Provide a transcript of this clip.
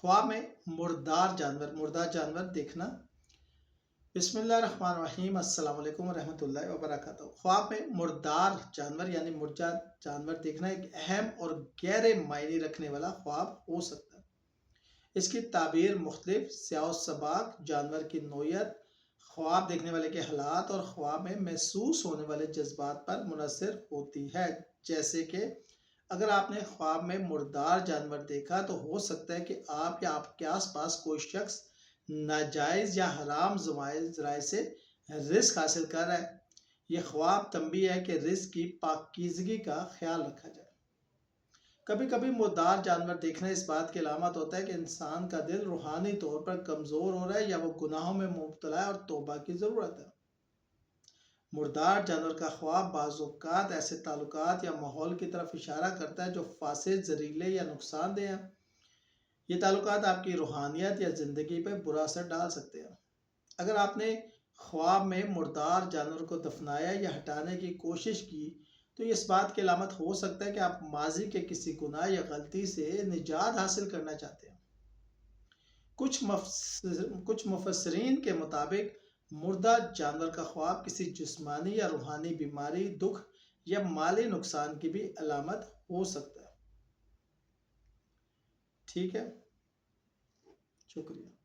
خواب میں مردار جانور دیکھنا۔ بسم اللہ الرحمن الرحیم، السلام علیکم ورحمۃ اللہ وبرکاتہ۔ خواب میں مردار جانور یعنی مردہ جانور دیکھنا ایک اہم اور گہرے معنی رکھنے والا خواب ہو سکتا ہے۔ اس کی تعبیر مختلف سیاہ و سباق جانور کی نوعیت، خواب دیکھنے والے کے حالات اور خواب میں محسوس ہونے والے جذبات پر منحصر ہوتی ہے۔ جیسے کہ اگر آپ نے خواب میں مردار جانور دیکھا تو ہو سکتا ہے کہ آپ یا آپ کے آس پاس کوئی شخص ناجائز یا حرام ذرائع سے رزق حاصل کر رہا ہے۔ یہ خواب تنبیہ ہے کہ رزق کی پاکیزگی کا خیال رکھا جائے۔ کبھی کبھی مردار جانور دیکھنا اس بات کی علامت ہوتا ہے کہ انسان کا دل روحانی طور پر کمزور ہو رہا ہے یا وہ گناہوں میں مبتلا ہے اور توبہ کی ضرورت ہے۔ مردار جانور کا خواب بعض اوقات ایسے تعلقات یا ماحول کی طرف اشارہ کرتا ہے جو فاسد، زہریلے یا نقصان دہ ہیں۔ یہ تعلقات آپ کی روحانیت یا زندگی پہ برا اثر ڈال سکتے ہیں۔ اگر آپ نے خواب میں مردار جانور کو دفنایا یا ہٹانے کی کوشش کی تو یہ اس بات کی علامت ہو سکتا ہے کہ آپ ماضی کے کسی گناہ یا غلطی سے نجات حاصل کرنا چاہتے ہیں۔ کچھ مفسرین کے مطابق مردہ جانور کا خواب کسی جسمانی یا روحانی بیماری، دکھ یا مالی نقصان کی بھی علامت ہو سکتا ہے۔ ٹھیک ہے، شکریہ۔